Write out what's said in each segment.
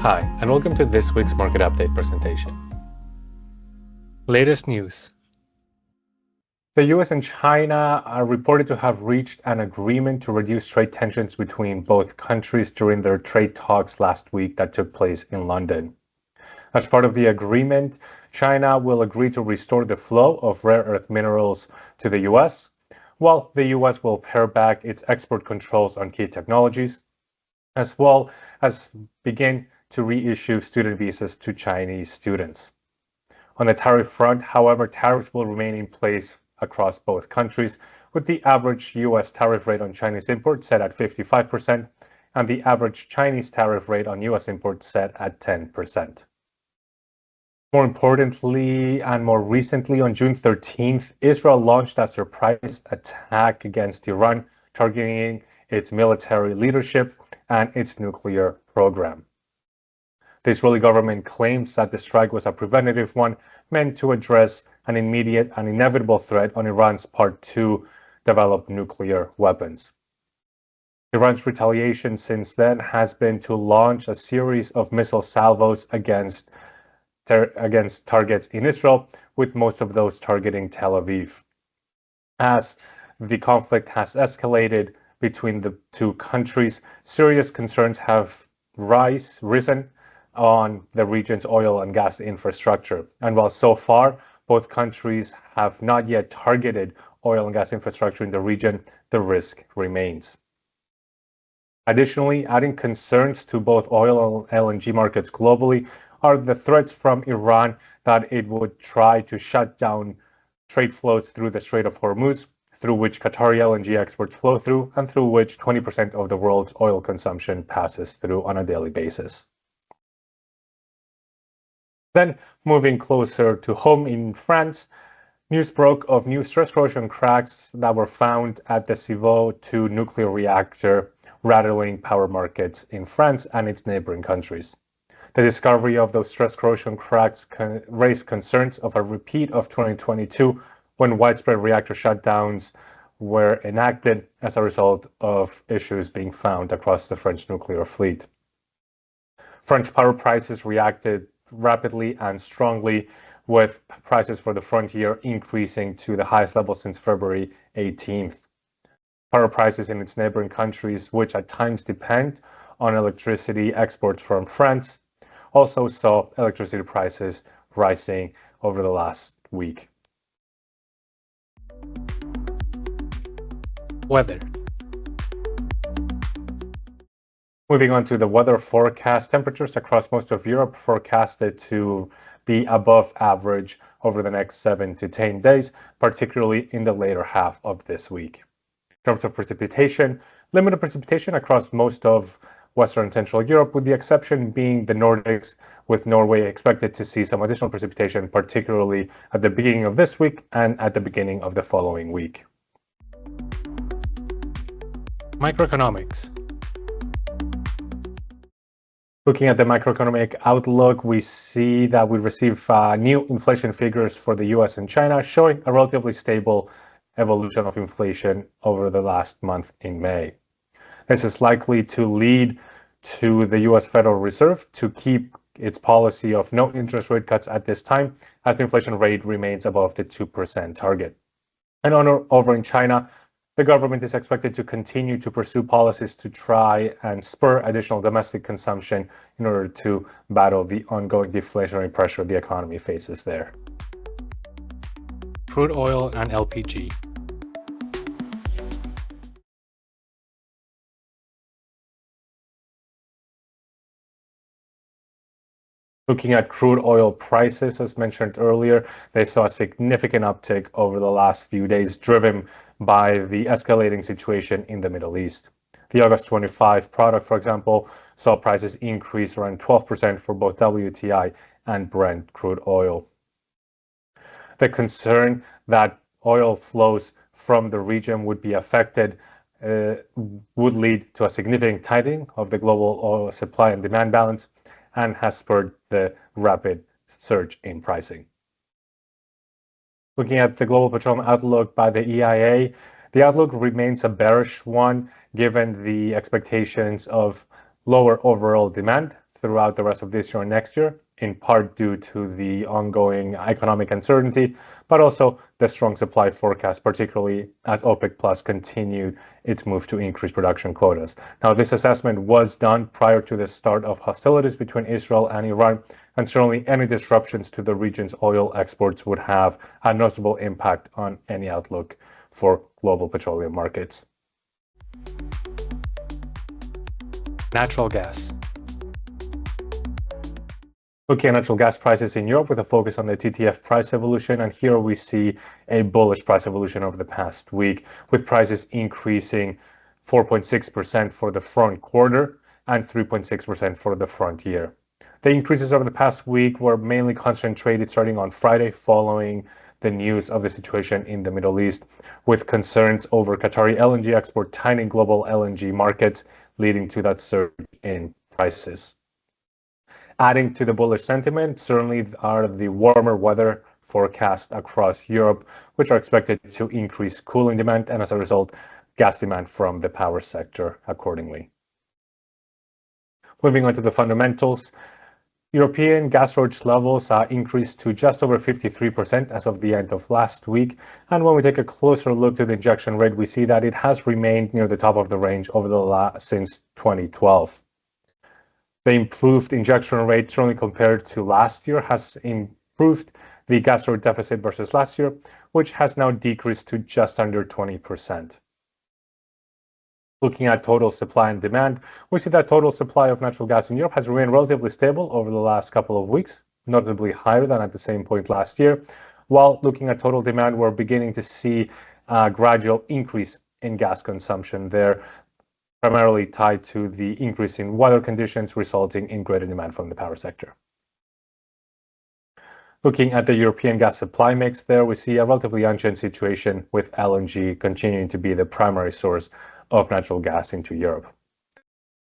Hi, and welcome to this week's market update presentation. Latest news. The US and China are reported to have reached an agreement to reduce trade tensions between both countries during their trade talks last week that took place in London. As part of the agreement, China will agree to restore the flow of rare earth minerals to the US, while the US will pare back its export controls on key technologies, as well as begin to reissue student visas to Chinese students. On the tariff front, however, tariffs will remain in place across both countries, with the average US tariff rate on Chinese imports set at 55% and the average Chinese tariff rate on US imports set at 10%. More importantly, and more recently, on June 13th, Israel launched a surprise attack against Iran, targeting its military leadership and its nuclear program. The Israeli government claims that the strike was a preventative one meant to address an immediate and inevitable threat on Iran's part to develop nuclear weapons. Iran's retaliation since then has been to launch a series of missile salvos against targets in Israel, with most of those targeting Tel Aviv. As the conflict has escalated between the two countries, serious concerns have risen on the region's oil and gas infrastructure. And while so far both countries have not yet targeted oil and gas infrastructure in the region, the risk remains. Additionally, adding concerns to both oil and LNG markets globally are the threats from Iran that it would try to shut down trade flows through the Strait of Hormuz, through which Qatari LNG exports flow through, and through which 20% of the world's oil consumption passes through on a daily basis. Then, moving closer to home in France, news broke of new stress corrosion cracks that were found at the Cerezedo 2 nuclear reactor, rattling power markets in France and its neighboring countries. The discovery of those stress corrosion cracks raised concerns of a repeat of 2022, when widespread reactor shutdowns were enacted as a result of issues being found across the French nuclear fleet. French power prices reacted rapidly and strongly, with prices for the frontier increasing to the highest level since February 18th. Power prices in its neighboring countries, which at times depend on electricity exports from France, also saw electricity prices rising over the last week. Weather. Moving on to the weather forecast, temperatures across most of Europe forecasted to be above average over the next 7 to 10 days, particularly in the later half of this week. In terms of precipitation, limited precipitation across most of Western and Central Europe, with the exception being the Nordics, with Norway expected to see some additional precipitation, particularly at the beginning of this week and at the beginning of the following week. Macroeconomics. Looking at the macroeconomic outlook, we see that we receive new inflation figures for the US and China, showing a relatively stable evolution of inflation over the last month in May. This is likely to lead to the US Federal Reserve to keep its policy of no interest rate cuts at this time, as the inflation rate remains above the 2% target. And over in China, the government is expected to continue to pursue policies to try and spur additional domestic consumption in order to battle the ongoing deflationary pressure the economy faces there. Crude oil and LPG. Looking at crude oil prices, as mentioned earlier, they saw a significant uptick over the last few days, driven by the escalating situation in the Middle East. The August 25 product, for example, saw prices increase around 12% for both WTI and Brent crude oil. The concern that oil flows from the region would be affected would lead to a significant tightening of the global oil supply and demand balance, and has spurred the rapid surge in pricing. Looking at the global petroleum outlook by the EIA, the outlook remains a bearish one given the expectations of lower overall demand throughout the rest of this year and next year, in part due to the ongoing economic uncertainty, but also the strong supply forecast, particularly as OPEC Plus continued its move to increase production quotas. Now, this assessment was done prior to the start of hostilities between Israel and Iran, and certainly any disruptions to the region's oil exports would have a noticeable impact on any outlook for global petroleum markets. Natural gas. Looking at natural gas prices in Europe with a focus on the TTF price evolution, and here we see a bullish price evolution over the past week, with prices increasing 4.6% for the front quarter and 3.6% for the front year. The increases over the past week were mainly concentrated starting on Friday following the news of the situation in the Middle East, with concerns over Qatari LNG export tightening global LNG markets, leading to that surge in prices. Adding to the bullish sentiment certainly are the warmer weather forecast across Europe, which are expected to increase cooling demand and as a result, gas demand from the power sector accordingly. Moving on to the fundamentals, European gas storage levels increased to just over 53% as of the end of last week. And when we take a closer look to the injection rate, we see that it has remained near the top of the range since 2012. The improved injection rate, certainly compared to last year, has improved the gas storage deficit versus last year, which has now decreased to just under 20%. Looking at total supply and demand, we see that total supply of natural gas in Europe has remained relatively stable over the last couple of weeks, notably higher than at the same point last year. While looking at total demand, we're beginning to see a gradual increase in gas consumption there, primarily tied to the increase in weather conditions resulting in greater demand from the power sector. Looking at the European gas supply mix there, we see a relatively unchanged situation with LNG continuing to be the primary source of natural gas into Europe.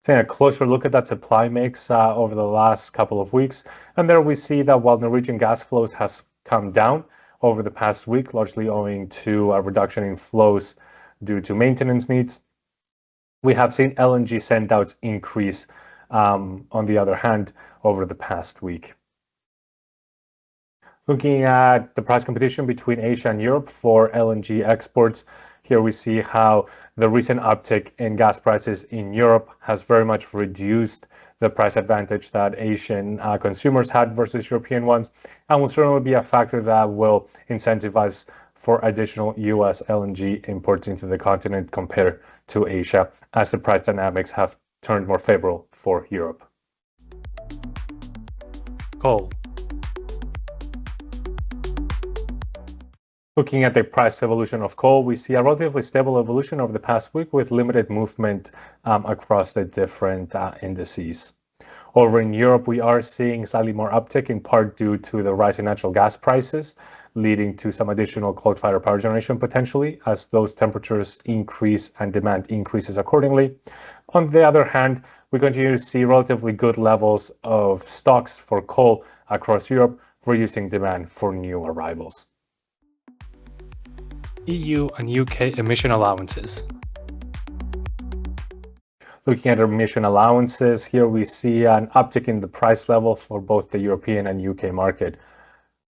Taking a closer look at that supply mix over the last couple of weeks, and there we see that while Norwegian gas flows has come down over the past week, largely owing to a reduction in flows due to maintenance needs, we have seen LNG send-outs increase on the other hand over the past week. Looking at the price competition between Asia and Europe for LNG exports, here we see how the recent uptick in gas prices in Europe has very much reduced the price advantage that Asian consumers had versus European ones, and will certainly be a factor that will incentivize for additional US LNG imports into the continent compared to Asia, as the price dynamics have turned more favorable for Europe. Coal. Looking at the price evolution of coal, we see a relatively stable evolution over the past week with limited movement across the different indices. Over in Europe, we are seeing slightly more uptick, in part due to the rise in natural gas prices, leading to some additional coal-fired power generation potentially as those temperatures increase and demand increases accordingly. On the other hand, we continue to see relatively good levels of stocks for coal across Europe, reducing demand for new arrivals. EU and UK emission allowances. Looking at emission allowances, here we see an uptick in the price level for both the European and UK market.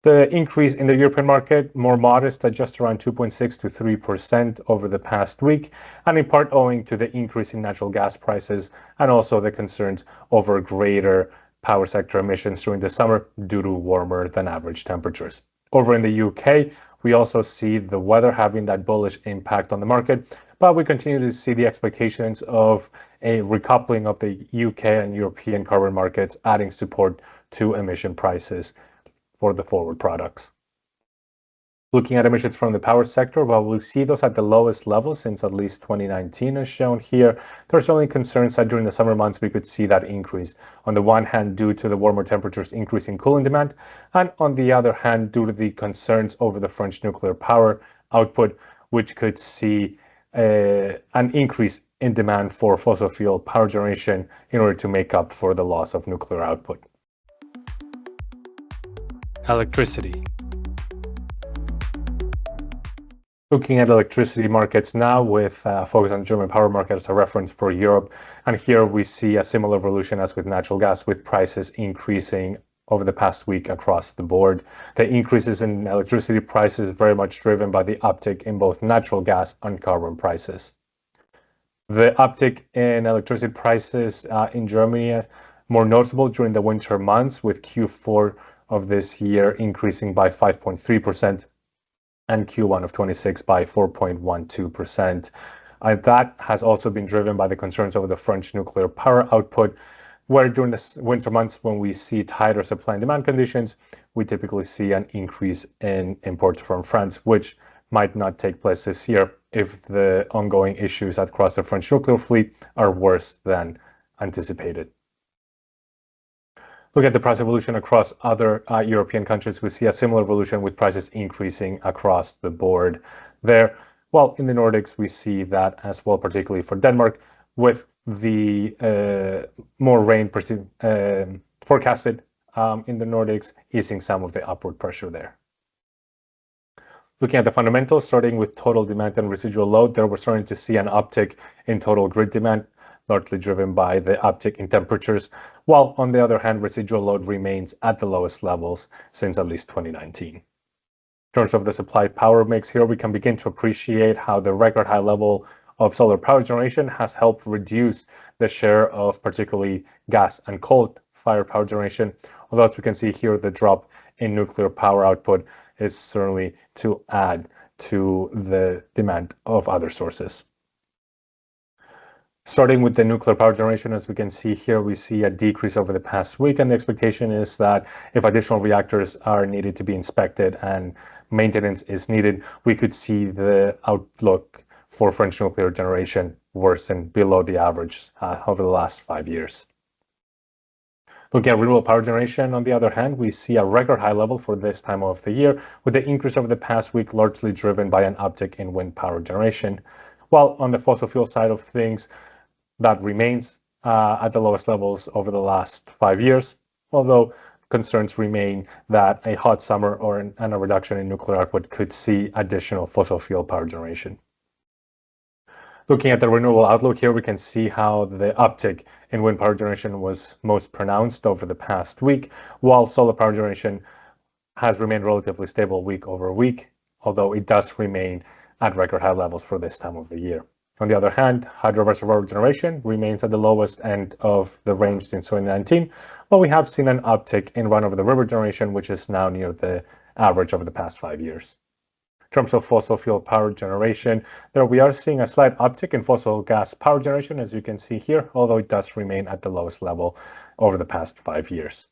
The increase in the European market, more modest at just around 2.6 to 3% over the past week, and in part owing to the increase in natural gas prices and also the concerns over greater power sector emissions during the summer due to warmer than average temperatures. Over in the UK, we also see the weather having that bullish impact on the market, but we continue to see the expectations of a recoupling of the UK and European carbon markets, adding support to emission prices for the forward products. Looking at emissions from the power sector, while we see those at the lowest level since at least 2019 as shown here, there are certainly concerns that during the summer months we could see that increase. On the one hand, due to the warmer temperatures increasing cooling demand, and on the other hand, due to the concerns over the French nuclear power output, which could see an increase in demand for fossil fuel power generation in order to make up for the loss of nuclear output. Electricity. Looking at electricity markets now with focus on German power market as a reference for Europe. And here we see a similar evolution as with natural gas, with prices increasing over the past week across the board. The increases in electricity prices is very much driven by the uptick in both natural gas and carbon prices. The uptick in electricity prices in Germany more noticeable during the winter months, with Q4 of this year increasing by 5.3%. And Q1 of 26 by 4.12%. That has also been driven by the concerns over the French nuclear power output, where during the winter months, when we see tighter supply and demand conditions, we typically see an increase in imports from France, which might not take place this year if the ongoing issues across the French nuclear fleet are worse than anticipated. Look at the price evolution across other European countries. We see a similar evolution with prices increasing across the board there. Well, in the Nordics, we see that as well, particularly for Denmark, with the more rain forecasted in the Nordics, easing some of the upward pressure there. Looking at the fundamentals, starting with total demand and residual load, there we're starting to see an uptick in total grid demand, largely driven by the uptick in temperatures, while on the other hand, residual load remains at the lowest levels since at least 2019. In terms of the supply power mix here, we can begin to appreciate how the record high level of solar power generation has helped reduce the share of particularly gas and coal-fired power generation. Although as we can see here, the drop in nuclear power output is certainly to add to the demand of other sources. Starting with the nuclear power generation, as we can see here, we see a decrease over the past week, and the expectation is that if additional reactors are needed to be inspected and maintenance is needed, we could see the outlook for French nuclear generation worsen below the average over the last 5 years. Looking at renewable power generation, on the other hand, we see a record high level for this time of the year, with the increase over the past week largely driven by an uptick in wind power generation. While on the fossil fuel side of things, that remains at the lowest levels over the last 5 years, although concerns remain that a hot summer and a reduction in nuclear output could see additional fossil fuel power generation. Looking at the renewable outlook here, we can see how the uptick in wind power generation was most pronounced over the past week, while solar power generation has remained relatively stable week over week, although it does remain at record high levels for this time of the year. On the other hand, hydro reservoir generation remains at the lowest end of the range since 2019, but we have seen an uptick in run-over-the-river generation, which is now near the average over the past 5 years. In terms of fossil fuel power generation, there we are seeing a slight uptick in fossil gas power generation, as you can see here, although it does remain at the lowest level over the past 5 years.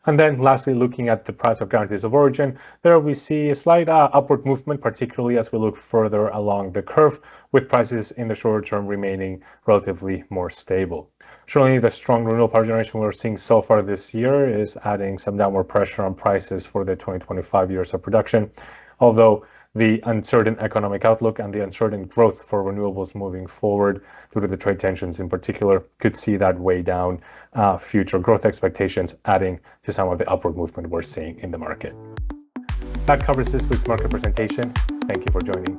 And then lastly, looking at the price of guarantees of origin, there we see a slight upward movement, particularly as we look further along the curve, with prices in the shorter term remaining relatively more stable. Surely the strong renewable power generation we're seeing so far this year is adding some downward pressure on prices for the 2025 years of production, although the uncertain economic outlook and the uncertain growth for renewables moving forward due to the trade tensions in particular could see that weigh down future growth expectations, adding to some of the upward movement we're seeing in the market. That covers this week's market presentation. Thank you for joining.